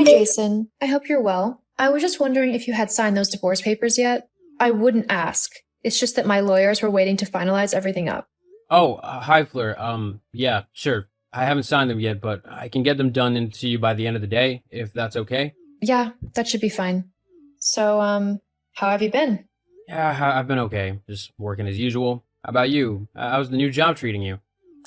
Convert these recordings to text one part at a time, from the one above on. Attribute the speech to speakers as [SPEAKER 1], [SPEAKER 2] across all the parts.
[SPEAKER 1] Hi, Jason. I hope you're well. I was just wondering if you had signed those divorce papers yet. I wouldn't ask. It's just that my lawyers were waiting to finalize everything up.
[SPEAKER 2] Oh, hi, Fleur. Yeah, sure. I haven't signed them yet, but I can get them done into you by the end of the day, if that's okay.
[SPEAKER 1] Yeah, that should be fine. So, how have you been?
[SPEAKER 2] Yeah, I've been okay. Just working as usual. How about you? How's the new job treating you?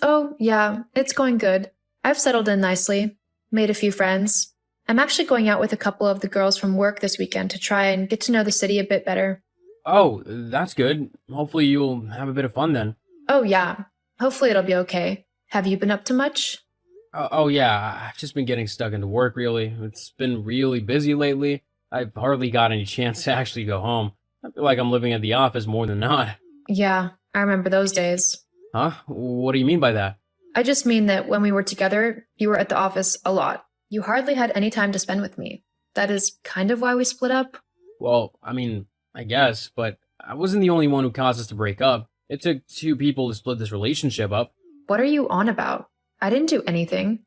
[SPEAKER 1] Oh, yeah, it's going good. I've settled in nicely, made a few friends. I'm actually going out with a couple of the girls from work this weekend to try and get to know the city a bit better.
[SPEAKER 2] Oh, that's good. Hopefully you'll have a bit of fun then.
[SPEAKER 1] Oh, yeah. Hopefully it'll be okay. Have you been up to much?
[SPEAKER 2] Oh yeah, I've just been getting stuck into work, really. It's been really busy lately. I've hardly got any chance to actually go home. I feel like I'm living at the office more than not.
[SPEAKER 1] Yeah, I remember those days.
[SPEAKER 2] Huh? What do you mean by that?
[SPEAKER 1] I just mean that when we were together, you were at the office a lot. You hardly had any time to spend with me. That is kind of why we split up.
[SPEAKER 2] Well, I guess, but I wasn't the only one who caused us to break up. It took two people to split this relationship up.
[SPEAKER 1] What are you on about? I didn't do anything.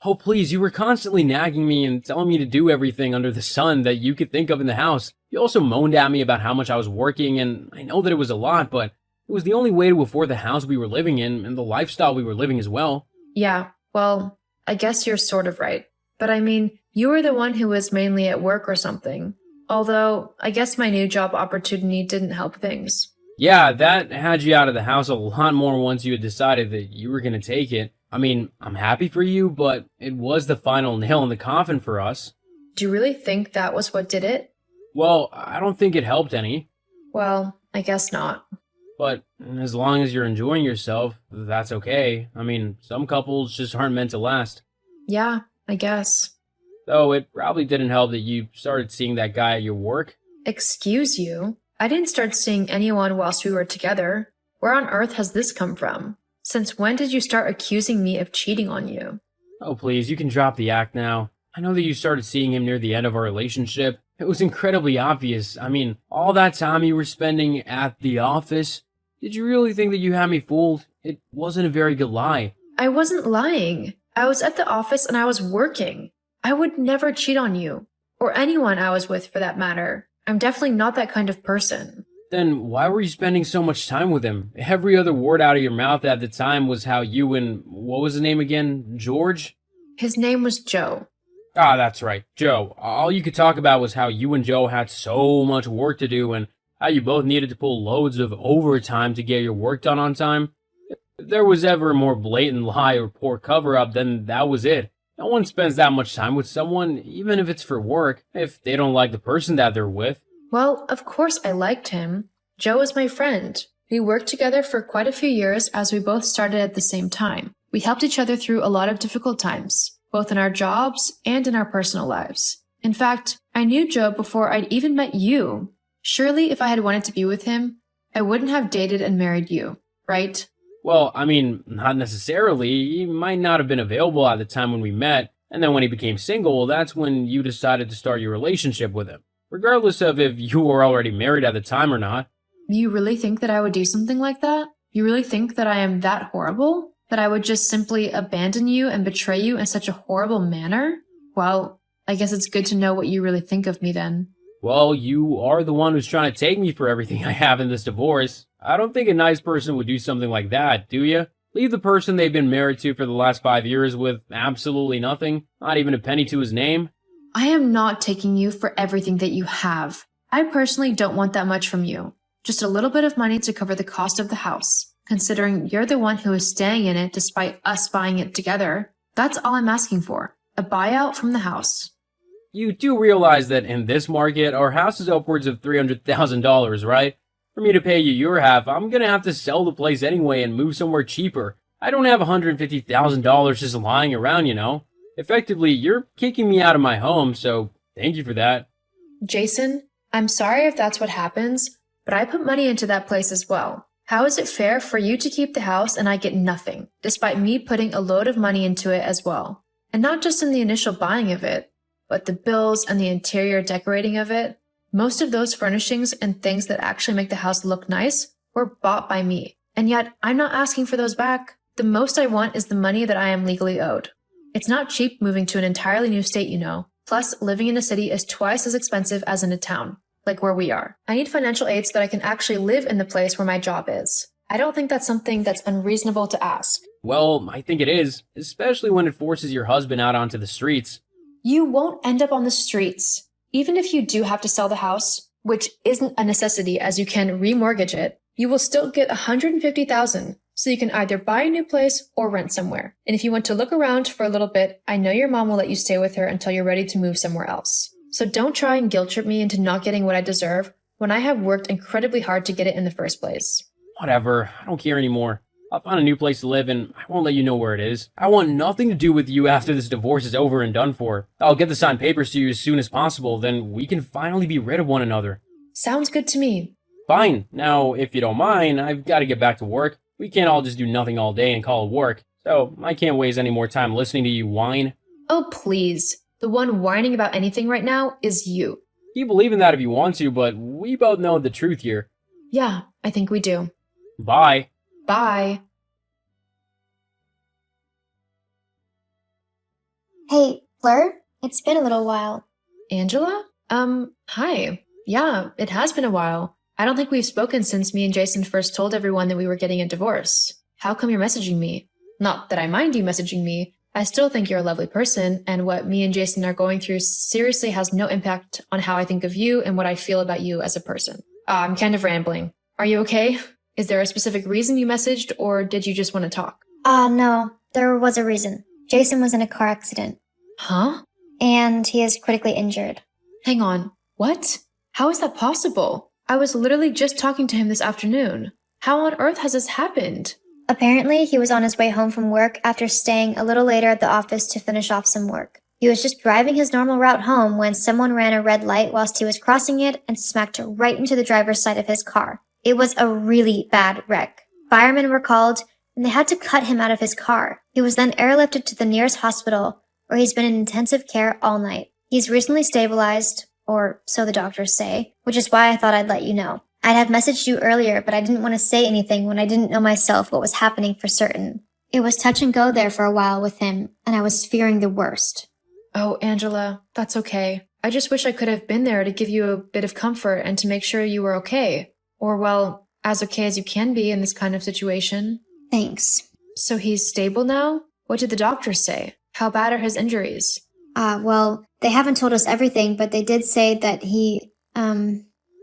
[SPEAKER 2] Oh, please, you were constantly nagging me and telling me to do everything under the sun that you could think of in the house. You also moaned at me about how much I was working, and I know that it was a lot, but it was the only way to afford the house we were living in and the lifestyle we were living as well.
[SPEAKER 1] Yeah, well, I guess you're sort of right. But I mean, you were the one who was mainly at work or something. Although, I guess my new job opportunity didn't help things.
[SPEAKER 2] Yeah, that had you out of the house a lot more once you had decided that you were going to take it. I'm happy for you, but it was the final nail in the coffin for us.
[SPEAKER 1] Do you really think that was what did it?
[SPEAKER 2] Well, I don't think it helped any,
[SPEAKER 1] Well, I guess not.
[SPEAKER 2] but as long as you're enjoying yourself, that's okay. Some couples just aren't meant to last.
[SPEAKER 1] Yeah, I guess.
[SPEAKER 2] Though it probably didn't help that you started seeing that guy at your work.
[SPEAKER 1] Excuse you? I didn't start seeing anyone whilst we were together. Where on earth has this come from? Since when did you start accusing me of cheating on you?
[SPEAKER 2] Oh, please, you can drop the act now. I know that you started seeing him near the end of our relationship. It was incredibly obvious. All that time you were spending at the office. Did you really think that you had me fooled? It wasn't a very good lie.
[SPEAKER 1] I wasn't lying. I was at the office and I was working. I would never cheat on you. Or anyone I was with for that matter. I'm definitely not that kind of person.
[SPEAKER 2] Then why were you spending so much time with him? Every other word out of your mouth at the time was how you and, what was his name again? George?
[SPEAKER 1] His name was Joe.
[SPEAKER 2] Ah, that's right, Joe. All you could talk about was how you and Joe had so much work to do and how you both needed to pull loads of overtime to get your work done on time. If there was ever a more blatant lie or poor cover-up, then that was it. No one spends that much time with someone, even if it's for work, if they don't like the person that they're with.
[SPEAKER 1] Well, of course I liked him. Joe is my friend. We worked together for quite a few years as we both started at the same time. We helped each other through a lot of difficult times, both in our jobs and in our personal lives. In fact, I knew Joe before I'd even met you. Surely if I had wanted to be with him, I wouldn't have dated and married you, right?
[SPEAKER 2] Well, not necessarily. He might not have been available at the time when we met, and then when he became single, that's when you decided to start your relationship with him. Regardless of if you were already married at the time or not.
[SPEAKER 1] You really think that I would do something like that? You really think that I am that horrible? That I would just simply abandon you and betray you in such a horrible manner? Well, I guess it's good to know what you really think of me then.
[SPEAKER 2] Well, you are the one who's trying to take me for everything I have in this divorce. I don't think a nice person would do something like that, do you? Leave the person they've been married to for the last 5 years with absolutely nothing, not even a penny to his name.
[SPEAKER 1] I am not taking you for everything that you have. I personally don't want that much from you. Just a little bit of money to cover the cost of the house, considering you're the one who is staying in it despite us buying it together. That's all I'm asking for. A buyout from the house.
[SPEAKER 2] You do realize that in this market, our house is upwards of $300,000, right? For me to pay you your half, I'm gonna have to sell the place anyway and move somewhere cheaper. I don't have $150,000 just lying around, you know? Effectively, you're kicking me out of my home, so thank you for that.
[SPEAKER 1] Jason, I'm sorry if that's what happens, but I put money into that place as well. How is it fair for you to keep the house and I get nothing, despite me putting a load of money into it as well? And not just in the initial buying of it, but the bills and the interior decorating of it. Most of those furnishings and things that actually make the house look nice were bought by me. And yet, I'm not asking for those back. The most I want is the money that I am legally owed. It's not cheap moving to an entirely new state, you know. Plus, living in a city is twice as expensive as in a town, like where we are. I need financial aid so that I can actually live in the place where my job is. I don't think that's something that's unreasonable to ask.
[SPEAKER 2] Well, I think it is, especially when it forces your husband out onto the streets.
[SPEAKER 1] You won't end up on the streets. Even if you do have to sell the house, which isn't a necessity as you can remortgage it, you will still get $150,000, so you can either buy a new place or rent somewhere. And if you want to look around for a little bit, I know your mom will let you stay with her until you're ready to move somewhere else. So don't try and guilt trip me into not getting what I deserve when I have worked incredibly hard to get it in the first place.
[SPEAKER 2] Whatever, I don't care anymore. I'll find a new place to live and I won't let you know where it is. I want nothing to do with you after this divorce is over and done for. I'll get the signed papers to you as soon as possible, then we can finally be rid of one another.
[SPEAKER 1] Sounds good to me.
[SPEAKER 2] Fine. Now, if you don't mind, I've got to get back to work. We can't all just do nothing all day and call it work. So, I can't waste any more time listening to you whine.
[SPEAKER 1] Oh, please. The one whining about anything right now is you.
[SPEAKER 2] Keep believing that if you want to, but we both know the truth here.
[SPEAKER 1] Yeah, I think we do.
[SPEAKER 2] Bye.
[SPEAKER 1] Bye.
[SPEAKER 3] Hey, Fleur? It's been a little while.
[SPEAKER 1] Angela? Hi. Yeah, it has been a while. I don't think we've spoken since me and Jason first told everyone that we were getting a divorce. How come you're messaging me? Not that I mind you messaging me. I still think you're a lovely person, and what me and Jason are going through seriously has no impact on how I think of you and what I feel about you as a person. I'm kind of rambling. Are you okay? Is there a specific reason you messaged, or did you just want to talk?
[SPEAKER 3] No, there was a reason. Jason was in a car accident.
[SPEAKER 1] Huh?
[SPEAKER 3] And he is critically injured.
[SPEAKER 1] Hang on. What? How is that possible? I was literally just talking to him this afternoon. How on earth has this happened?
[SPEAKER 3] Apparently, he was on his way home from work after staying a little later at the office to finish off some work. He was just driving his normal route home when someone ran a red light whilst he was crossing it and smacked right into the driver's side of his car. It was a really bad wreck. Firemen were called, and they had to cut him out of his car. He was then airlifted to the nearest hospital, where he's been in intensive care all night. He's recently stabilized, or so the doctors say, which is why I thought I'd let you know. I'd have messaged you earlier, but I didn't want to say anything when I didn't know myself what was happening for certain. It was touch and go there for a while with him, and I was fearing the worst.
[SPEAKER 1] Oh, Angela, that's okay. I just wish I could have been there to give you a bit of comfort and to make sure you were okay. Or, well, as okay as you can be in this kind of situation.
[SPEAKER 3] Thanks.
[SPEAKER 1] So he's stable now? What did the doctors say? How bad are his injuries?
[SPEAKER 3] Well, they haven't told us everything, but they did say that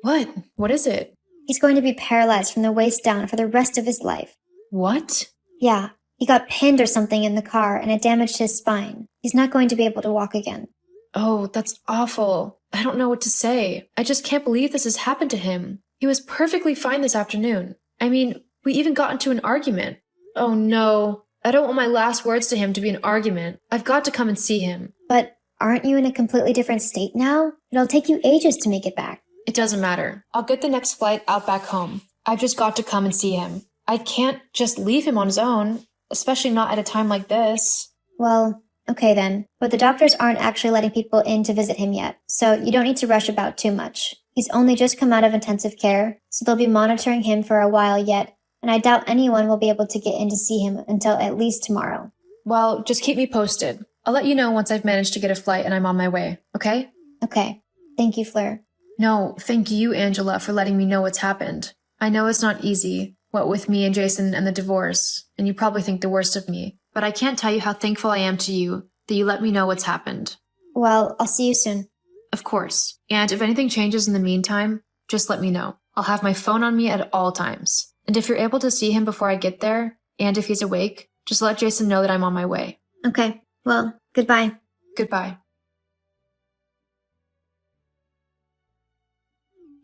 [SPEAKER 1] What? What is it?
[SPEAKER 3] he's going to be paralyzed from the waist down for the rest of his life.
[SPEAKER 1] What?
[SPEAKER 3] Yeah, he got pinned or something in the car and it damaged his spine. He's not going to be able to walk again.
[SPEAKER 1] Oh, that's awful. I don't know what to say. I just can't believe this has happened to him. He was perfectly fine this afternoon. I mean, we even got into an argument. Oh no. I don't want my last words to him to be an argument. I've got to come and see him.
[SPEAKER 3] But aren't you in a completely different state now? It'll take you ages to make it back.
[SPEAKER 1] It doesn't matter. I'll get the next flight out back home. I've just got to come and see him. I can't just leave him on his own, especially not at a time like this.
[SPEAKER 3] Well, okay then. But the doctors aren't actually letting people in to visit him yet, so you don't need to rush about too much. He's only just come out of intensive care, so they'll be monitoring him for a while yet, and I doubt anyone will be able to get in to see him until at least tomorrow.
[SPEAKER 1] Well, just keep me posted. I'll let you know once I've managed to get a flight and I'm on my way, okay?
[SPEAKER 3] Okay. Thank you, Fleur.
[SPEAKER 1] No, thank you, Angela, for letting me know what's happened. I know it's not easy, what with me and Jason and the divorce, and you probably think the worst of me, but I can't tell you how thankful I am to you that you let me know what's happened.
[SPEAKER 3] Well, I'll see you soon.
[SPEAKER 1] Of course. And if anything changes in the meantime, just let me know. I'll have my phone on me at all times. And if you're able to see him before I get there, and if he's awake, just let Jason know that I'm on my way.
[SPEAKER 3] Okay. Well, goodbye.
[SPEAKER 1] Goodbye.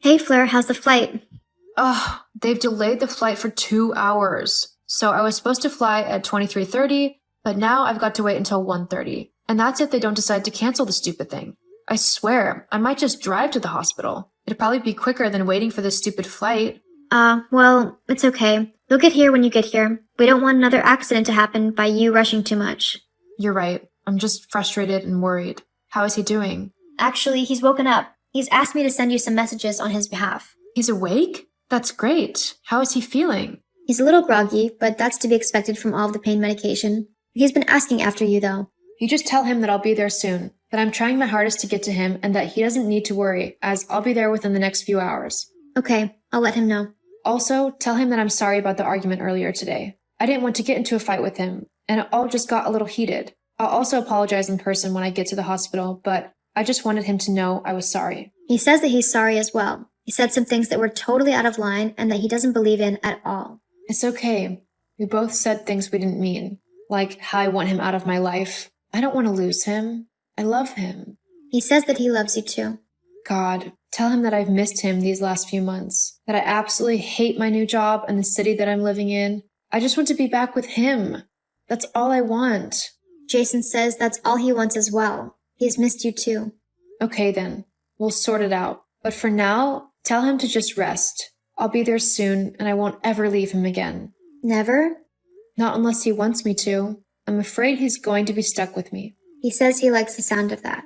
[SPEAKER 3] Hey, Fleur, how's the flight?
[SPEAKER 1] Ugh, they've delayed the flight for 2 hours. So I was supposed to fly at 23:30, but now I've got to wait until 1:30. And that's if they don't decide to cancel the stupid thing. I swear, I might just drive to the hospital. It'd probably be quicker than waiting for this stupid flight.
[SPEAKER 3] Well, it's okay. You'll get here when you get here. We don't want another accident to happen by you rushing too much.
[SPEAKER 1] You're right. I'm just frustrated and worried. How is he doing?
[SPEAKER 3] Actually, he's woken up. He's asked me to send you some messages on his behalf.
[SPEAKER 1] He's awake? That's great. How is he feeling?
[SPEAKER 3] He's a little groggy, but that's to be expected from all of the pain medication. He's been asking after you, though.
[SPEAKER 1] You just tell him that I'll be there soon. but I'm trying my hardest to get to him and that he doesn't need to worry, as I'll be there within the next few hours.
[SPEAKER 3] Okay, I'll let him know.
[SPEAKER 1] Also, tell him that I'm sorry about the argument earlier today. I didn't want to get into a fight with him, and it all just got a little heated. I'll also apologize in person when I get to the hospital, but I just wanted him to know I was sorry.
[SPEAKER 3] He says that he's sorry as well. He said some things that were totally out of line and that he doesn't believe in at all.
[SPEAKER 1] It's okay. We both said things we didn't mean, like how I want him out of my life. I don't want to lose him. I love him.
[SPEAKER 3] He says that he loves you too.
[SPEAKER 1] God, tell him that I've missed him these last few months, that I absolutely hate my new job and the city that I'm living in. I just want to be back with him. That's all I want.
[SPEAKER 3] Jason says that's all he wants as well. He's missed you too.
[SPEAKER 1] Okay then, we'll sort it out. But for now, tell him to just rest. I'll be there soon and I won't ever leave him again.
[SPEAKER 3] Never?
[SPEAKER 1] Not unless he wants me to. I'm afraid he's going to be stuck with me.
[SPEAKER 3] He says he likes the sound of that.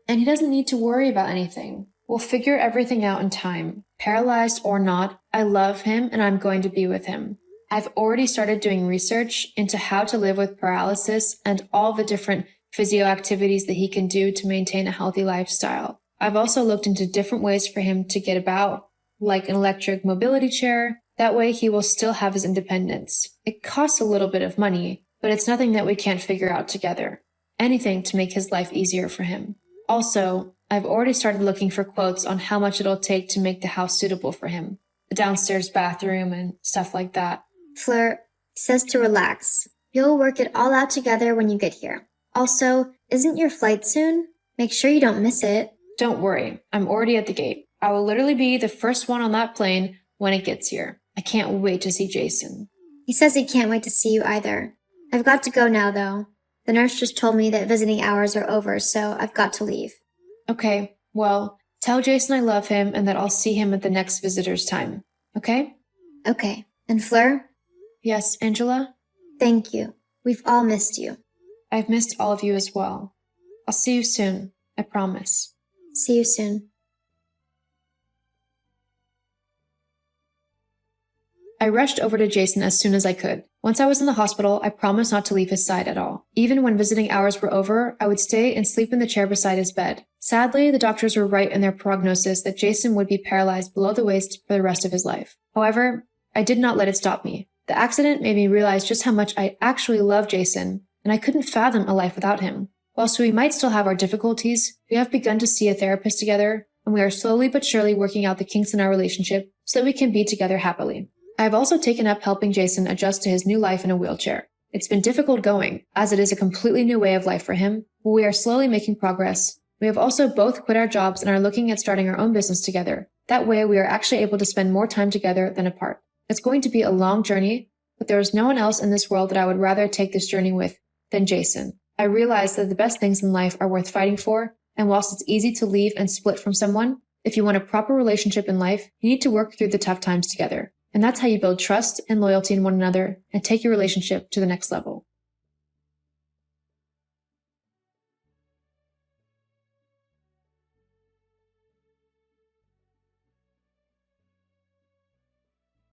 [SPEAKER 1] And he doesn't need to worry about anything. We'll figure everything out in time. Paralyzed or not, I love him and I'm going to be with him. I've already started doing research into how to live with paralysis and all the different physio activities that he can do to maintain a healthy lifestyle. I've also looked into different ways for him to get about, like an electric mobility chair. That way he will still have his independence. It costs a little bit of money, but it's nothing that we can't figure out together. Anything to make his life easier for him. Also, I've already started looking for quotes on how much it'll take to make the house suitable for him. The downstairs bathroom and stuff like that.
[SPEAKER 3] Fleur says to relax. You'll work it all out together when you get here. Also, isn't your flight soon? Make sure you don't miss it.
[SPEAKER 1] Don't worry, I'm already at the gate. I will literally be the first one on that plane when it gets here. I can't wait to see Jason.
[SPEAKER 3] He says he can't wait to see you either. I've got to go now, though. The nurse just told me that visiting hours are over, so I've got to leave.
[SPEAKER 1] Okay, well, tell Jason I love him and that I'll see him at the next visitor's time. Okay?
[SPEAKER 3] Okay. And Fleur?
[SPEAKER 1] Yes, Angela?
[SPEAKER 3] Thank you. We've all missed you.
[SPEAKER 1] I've missed all of you as well. I'll see you soon. I promise.
[SPEAKER 3] See you soon.
[SPEAKER 1] I rushed over to Jason as soon as I could. Once I was in the hospital, I promised not to leave his side at all. Even when visiting hours were over, I would stay and sleep in the chair beside his bed. Sadly, the doctors were right in their prognosis that Jason would be paralyzed below the waist for the rest of his life. However, I did not let it stop me. The accident made me realize just how much I actually love Jason, and I couldn't fathom a life without him. Whilst we might still have our difficulties, we have begun to see a therapist together, and we are slowly but surely working out the kinks in our relationship so that we can be together happily. I have also taken up helping Jason adjust to his new life in a wheelchair. It's been difficult going, as it is a completely new way of life for him, but we are slowly making progress. We have also both quit our jobs and are looking at starting our own business together. That way we are actually able to spend more time together than apart. It's going to be a long journey, but there is no one else in this world that I would rather take this journey with than Jason. I realize that the best things in life are worth fighting for, and whilst it's easy to leave and split from someone, if you want a proper relationship in life, you need to work through the tough times together. And that's how you build trust and loyalty in one another and take your relationship to the next level.